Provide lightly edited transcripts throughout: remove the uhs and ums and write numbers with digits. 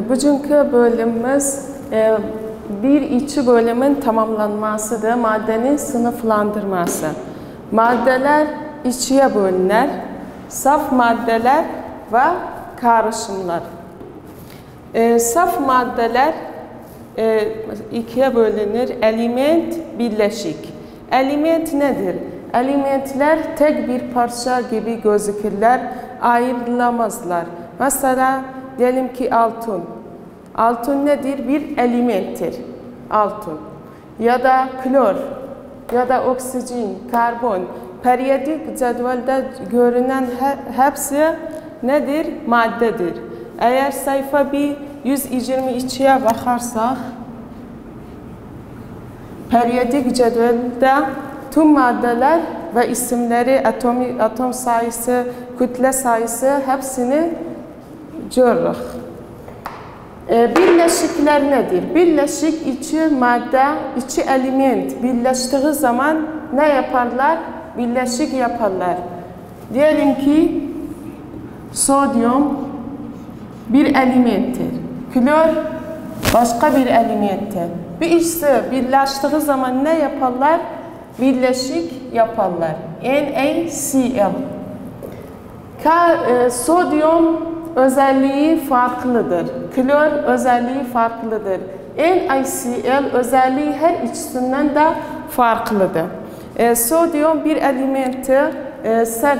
Bugünkü bölümümüz bir içi bölümün tamamlanmasıdır. Maddenin sınıflandırması. Maddeler ikiye bölünür. Saf maddeler ve karışımlar. Saf maddeler ikiye bölünür. Element, birleşik. Element nedir? Elementler tek bir parça gibi gözükürler, ayrılamazlar. Mesela diyelim ki altın. Altın nedir? Bir elementtir. Altın. Ya da klor, ya da oksijen, karbon. Periyodik cedvelde görünen hepsi nedir? Maddedir. Eğer sayfa 122'ye bakarsak, periyodik cedvelde tüm maddeler ve isimleri, atom sayısı, kütle sayısı hepsini görürüz. Birleşikler nedir? Birleşik iki madde, iki element birleştiği zaman ne yaparlar? Birleşik yaparlar. Diyelim ki sodyum bir elementtir. Klor başka bir elementtir. Bir ikisi birleştiği zaman ne yaparlar? Birleşik yaparlar. NaCl. Sodyum özelliği farklıdır. Klor özelliği farklıdır. NaCl özelliği her ikisinden de farklıdır. Sodyum bir elementtir. Sert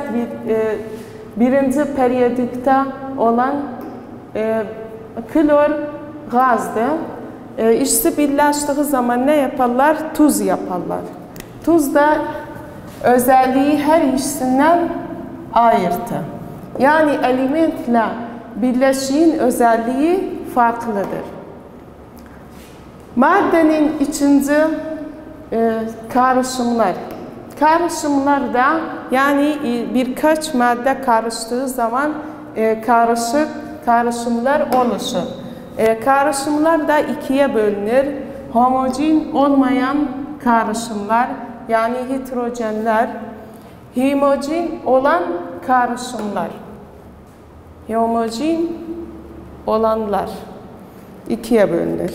birinci periyodikte olan klor gazdır. İkisi birleştiği zaman ne yaparlar? Tuz yaparlar. Tuz da özelliği her ikisinden ayırtır. Yani elementle birleşiğin özelliği farklıdır. Maddenin içinci karışımlar. Karışımlar da yani birkaç madde karıştığı zaman karışımlar oluşur. Karışımlar da ikiye bölünür. Homojen olmayan karışımlar yani heterojenler, homojen olan karışımlar. Homojen olanlar ikiye bölünür.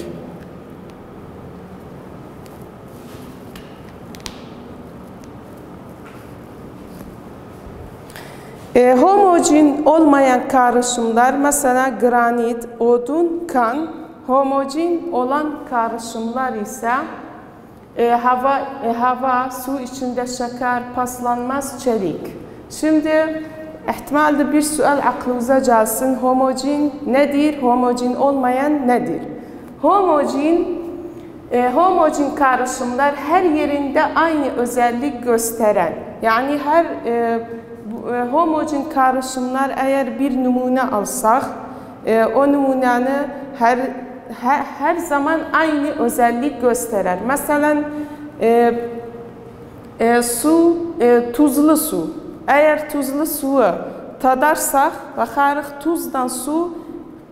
Homojen olmayan karışımlar mesela granit, odun, kan. Homojen olan karışımlar ise hava, su içinde şeker, paslanmaz çelik. Şimdi ihtimalle bir sual aklınıza gelsin. Homojen nedir? Homojen olmayan nedir? Homojen karışımlar her yerinde aynı özellik gösteren. Yani homojen karışımlar eğer bir numune alsak, o numunenin her zaman aynı özellik gösterir. Mesela tuzlu su. Eğer tuzlu suyu tadarsak, bakarız tuzdan su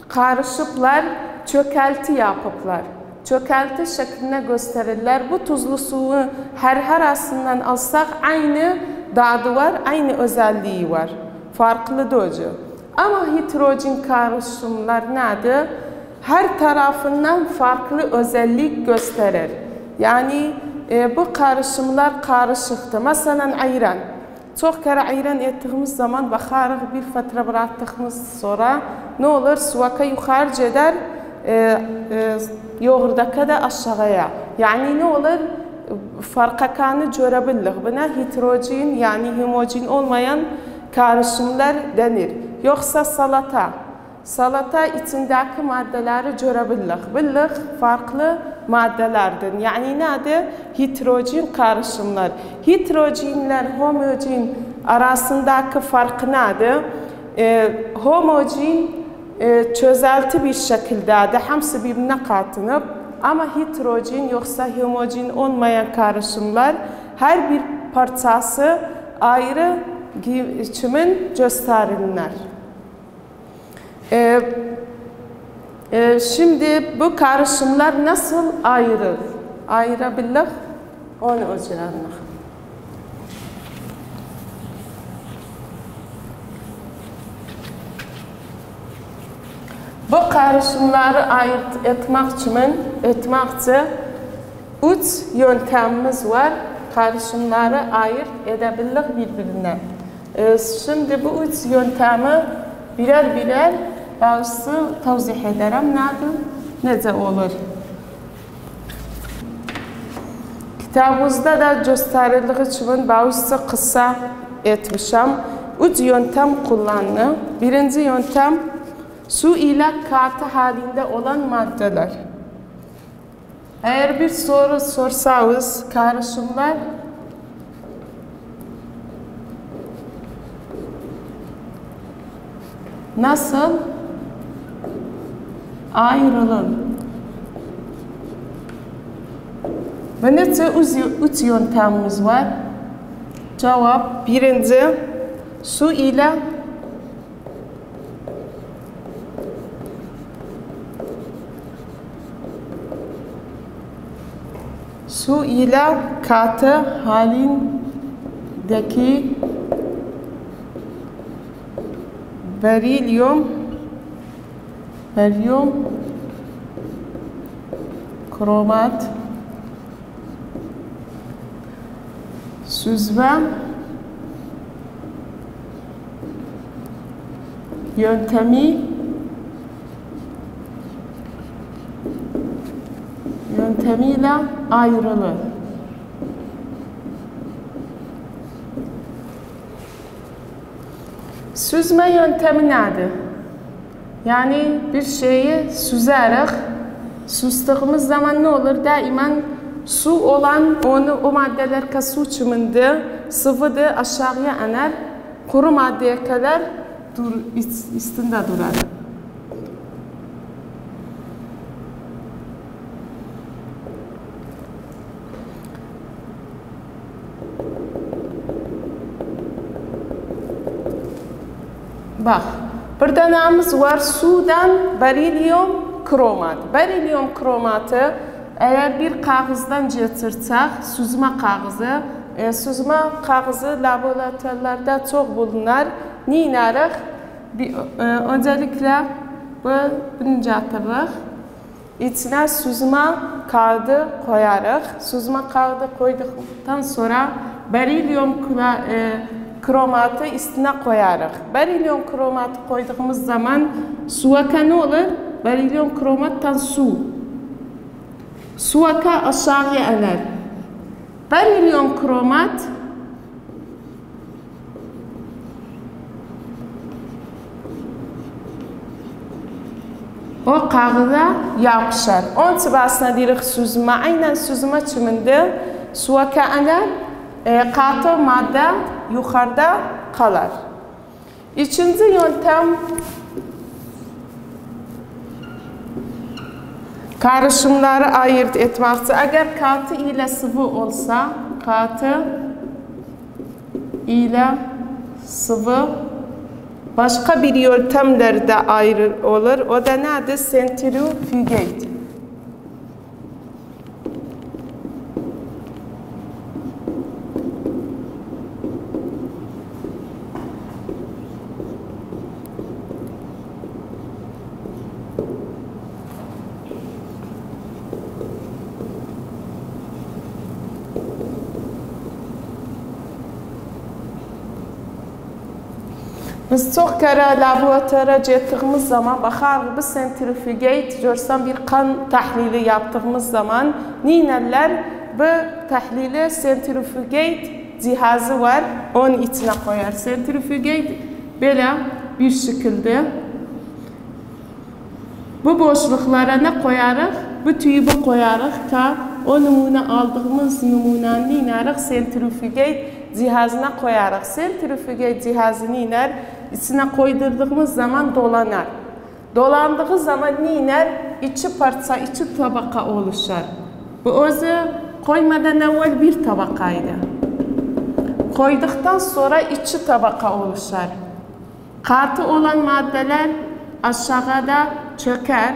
karışıplar, çökelti yapıplar. Çökelti şekline gösterirler. Bu tuzlu suyu her arasından alsak aynı tadı var, aynı özelliği var. Farklı docu. Ama heterojen karışımlar nedir? Her tarafından farklı özellik gösterir. Yani bu karışımlar karışıktır. Mesela ayran. Çok kere ayran ettiğimiz zaman bakarız bir fatra bıraktığımız sonra ne olur? Suvaka yukarı gider, yoğurdaka da aşağıya. Yani ne olur? Farkakanı görebiliriz. Buna heterojen yani homojen olmayan karışımlar denir. Yoksa salata. Salata içindeki maddeleri görebiliriz. Biliriz farklı maddelerdir. Yani nedir? Heterojen karışımlar. Heterojenler homojen arasındaki fark nedir? Homojen çözelti bir şekildedir. Hepsi birbirine katlanıp ama heterojen yoksa homojen olmayan karışımlar her bir parçası ayrı biçimin gösterirler. Şimdi bu karışımlar nasıl ayırabilir? Onu öğrenelim. Bu karışımları ayırt etmek için 3 yöntemimiz var. Karışımları ayırt edebilir birbirine. Şimdi bu 3 yöntemi birer bazı tavsiye ederim. Nece olur? Kitabımızda da gösterildiği için bazı kısa etmişim. 3 yöntem kullandım. Birinci yöntem su ile katı halinde olan maddeler. Eğer bir soru sorsanız karışımlar nasıl ayrılır? Ve nece 3 yöntemimiz var? Cevap birinci su ile katı halindeki berilyum kromat süzme yöntemiyle ayrılır. Süzme yöntemi nedir? Yani bir şeyi süzerek, süzdüğümüz zaman ne olur? Daima su olan o maddeler ki su çiminde sıvıdır aşağıya iner, kuru maddeye kadar üstünde durar. Bak, bir tanemiz var sudan berilyum kromat. Berilyum kromatı eğer bir kağızdan getirsek, süzme kağızı laboratuvarlarda çok bulunur. Neyinarıq? Öncelikle bunu atırıq. İçine süzme kağıdı koyarıq. Süzme kağıdı koyduktan sonra berilyum kromatı üstüne koyarıq. Berilyum kromatı koyduğumuz zaman suaka ne olur? Berilyum kromattan suaka aşağıya iner. Berilyum kromat o kağıda yapışır. Onun sıvasına deyirik süzme. Aynen süzme çiminde suaka iner. Katı madde yukarıda kalır. İkinci yöntem karışımları ayırt etmektir. Eğer katı ile sıvı olsa, katı ile sıvı başka bir yöntemlerde ayrı olur. O da nedir? Centrifugate. Biz çok kere laboratuvara gittiğimiz zaman bakarız biz centrifugate görsen bir kan tahlili yaptığımız zaman nineler bu tahlili centrifugate cihazı var onun içine koyar. Centrifugate böyle bir şekilde bu boşluklara ne koyarız? Bu tüyü koyarız ki o numune aldığımız numunenin inerek centrifugate cihazına koyarız. Centrifugate cihazını iner, içine koydurduğumuz zaman dolanır. Dolandığı zaman ne iner? İçi parça, içi tabaka oluşur. Bu özü koymadan evvel bir tabakaydı. Koyduktan sonra içi tabaka oluşur. Katı olan maddeler aşağıda çöker.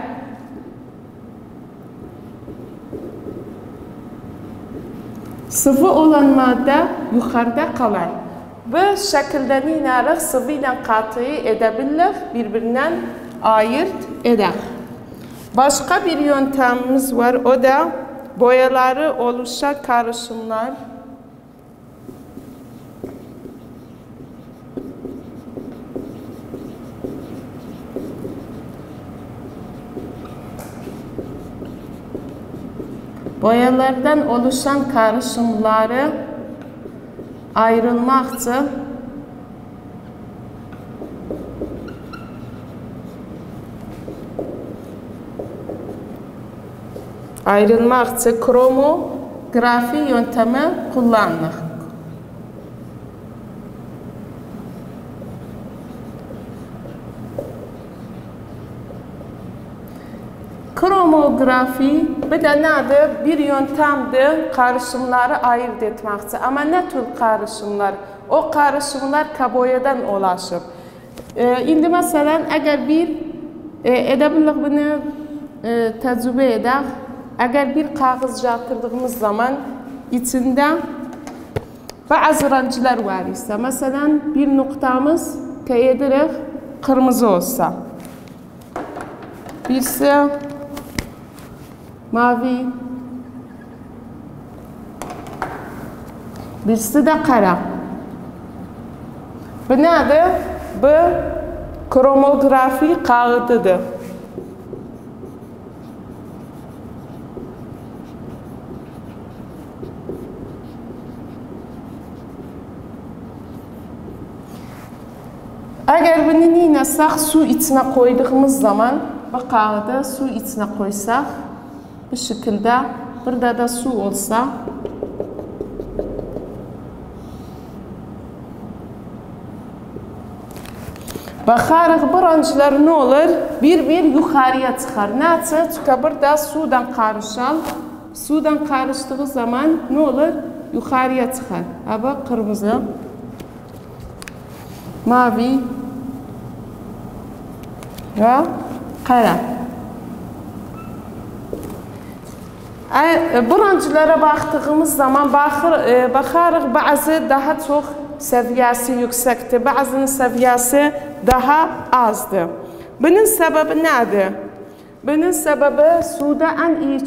Sıvı olan madde yukarıda kalır. Bu şekilde neyinarıq sıvı ile katıyı edebilir, birbirinden ayırt eder. Başka bir yöntemimiz var, o da boyaları oluşan karışımlar. Boyalardan oluşan karışımları ayrılmak için kromografi yöntemi kullanılır. Kromografi bir de nedir? Bir yöntemdir karışımları ayırt etmek için. Ama ne tür karışımlar? O karışımlar boyadan ulaşır. Şimdi mesela eğer bir edebilir bunu tecrübe eder. Eğer bir kağıt yatırdığımız zaman içinde bazı renkler var ise, mesela bir noktamız kaydırak kırmızı olsa, birisi mavi, birisi de kara. Bu nedir? Bu kromografi kağıdıdır. Eğer bunu neynəsək, su içine koyduğumuz zaman, bu kağıdı su içine koysak, bu şekilde, burada da su olsa, baxarıq bu renkler ne olur? Bir yukarıya çıkar. Ne için? Çünkü burada sudan karışan, sudan karıştığı zaman ne olur? Yukarıya çıkar. Ama kırmızı, mavi ve kara. Bu renklere baktığımız zaman baxarıq bazı daha çok seviyesi yüksektir, bazının seviyesi daha azdır. Bunun sebebi nedir? Bunun sebebi suda en iyi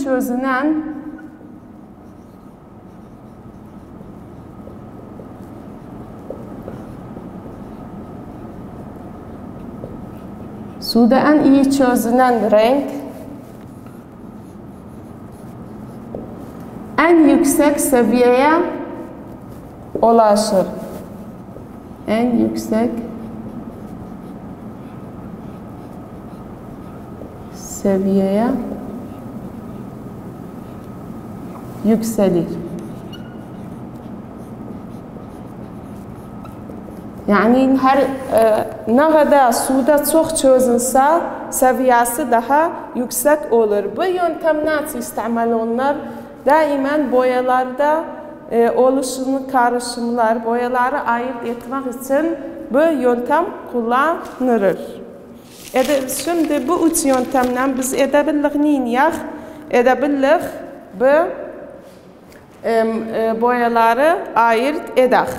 çözünen renk en yüksek seviyeye ulaşır. En yüksek seviyeye yükselir. Yani ne kadar suda çok çözülse seviyesi daha yüksek olur. Bu yöntem nasıl istimal olunur? Daima boyalarda oluşan karışımlar, boyaları ayırt etmek için bu yöntem kullanılır. Şimdi bu üç yöntemden biz edebiliriz neyiniyək? Edebiliriz bu boyaları ayırt edək.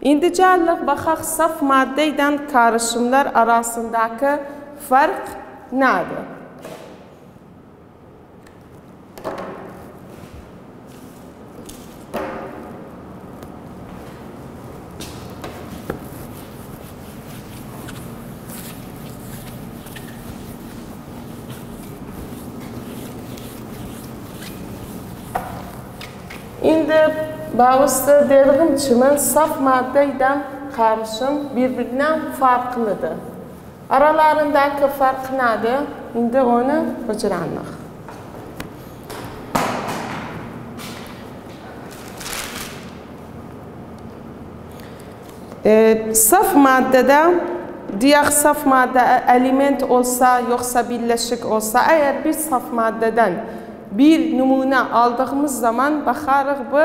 İndi gəlirik, baxaq saf madde ilə karışımlar arasındaki fark nedir? İndi bağışta dediğim kimi saf madde ile karışım birbirinden farklıdır. Aralarındaki fark nedir? İndi onu öğrendik. Saf maddede, diğer saf madde element olsa yoksa birleşik olsa, eğer bir saf maddeden bir numune aldığımız zaman baxarıq bu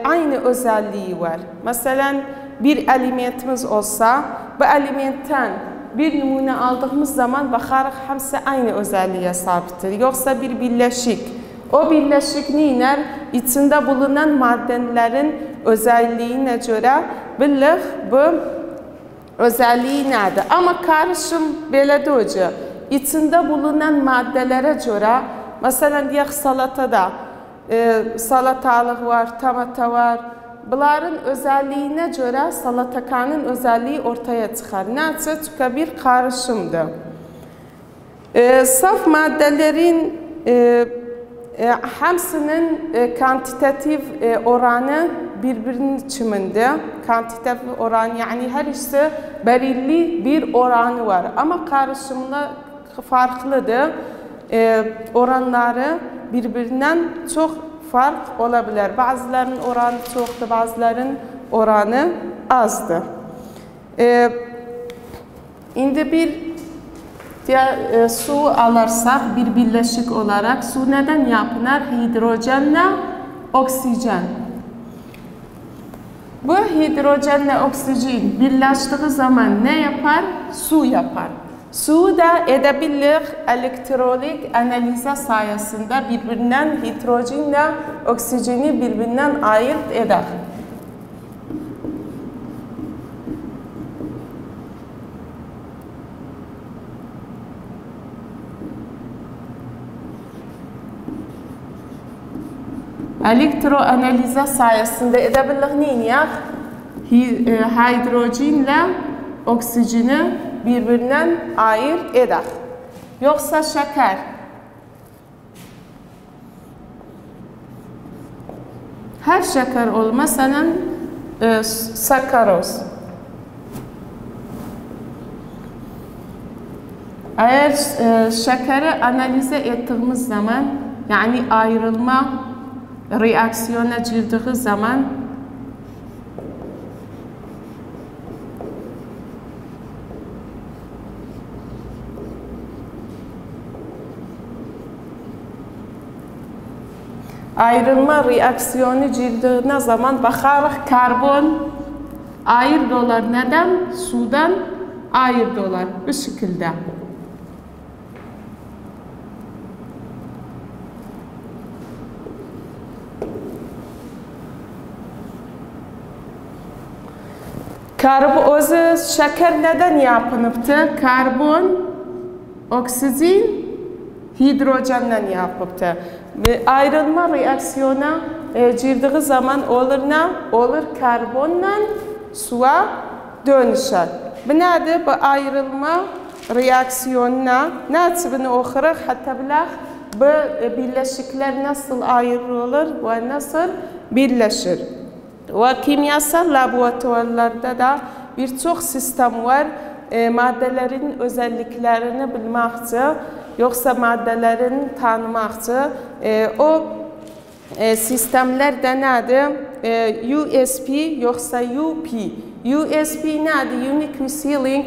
aynı özelliği var. Mesela bir elementimiz olsa, bu elementten bir numune aldığımız zaman bakarıq hamısı aynı özelliğe sahiptir. Yoksa bir birleşik. O birleşik neyler? İçinde bulunan maddelerin özelliğine göre bilirik bu özelliği nedir? Ama karışım belə deyəcək. İçinde bulunan maddelere göre, mesela deyək salatada salatalık var, tomata var. Bunların özelliğine göre salatakanın özelliği ortaya çıkar. Nədir? Çünki bir karışımdır. Saf maddelerin hamısının kantitatif oranı birbirinin içiminde. Kantitatif oran yani her ikisi belirli bir oranı var. Ama karışımla farklıdır. Oranları birbirinden çok fark olabilir. Bazılarının oranı çoktur, bazılarının oranı azdır. Şimdi bir su alırsak bir birleşik olarak su neden yapılır? Hidrojenle oksijen. Bu hidrojenle oksijen birleştiği zaman ne yapar? Su yapar. Suyu da edebilir elektrolik analize sayesinde birbirinden hidrojenle oksijeni birbirinden ayırt eder. Elektroanalize sayesinde edebilir neyini? Hidrojenle oksijeni birbirinden ayırt eder. Yoksa şeker. Her şeker olmasadan sakaroz. Eğer şekeri analize ettiğimiz zaman yani ayrılma reaksiyona girdiği zaman ayrılma reaksiyonu girdiğine zaman bakarıq karbon ayırdılar. Neden? Sudan ayırdılar. Bu şekilde. Karbon, şeker neden yapılıptı? Karbon, oksijen, hidrojenden yapılıptı. Ayrılma reaksiyona girdiği zaman olur ne? Olur karbonla suya dönüşür. Bu nedir? Bu ayrılma reaksiyonuna nasıl bunu okuruz? Hatta bilək bu birleşikler nasıl ayrılır ve nasıl birleşir? Ve kimyasal laboratuvarlarda da birçok sistem var. Maddelerin özelliklerini bilmek için, yoksa maddelerini tanımak için. O sistemler de nedir? USP yoksa UP. USP nedir? Unique Sealing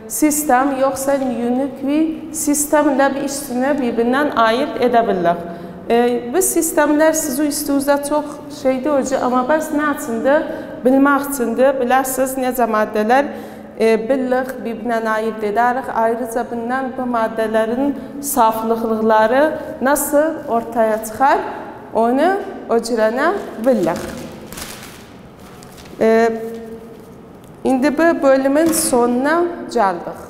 sistem yoksa unique sistemle bir işini birbirinden ayırt edebilir. Bu sistemler sizi üstünüzde çok şeydi hocam ama biz ne içindir? Bilmek içindir. Bilirsiniz nece maddeler bilirik birbirinden ayırt ederiz. Ayrıca bundan bu maddelerin saflıkları nasıl ortaya çıkar? Onu o cürene bilirik. Şimdi bu bölümün sonuna geldik.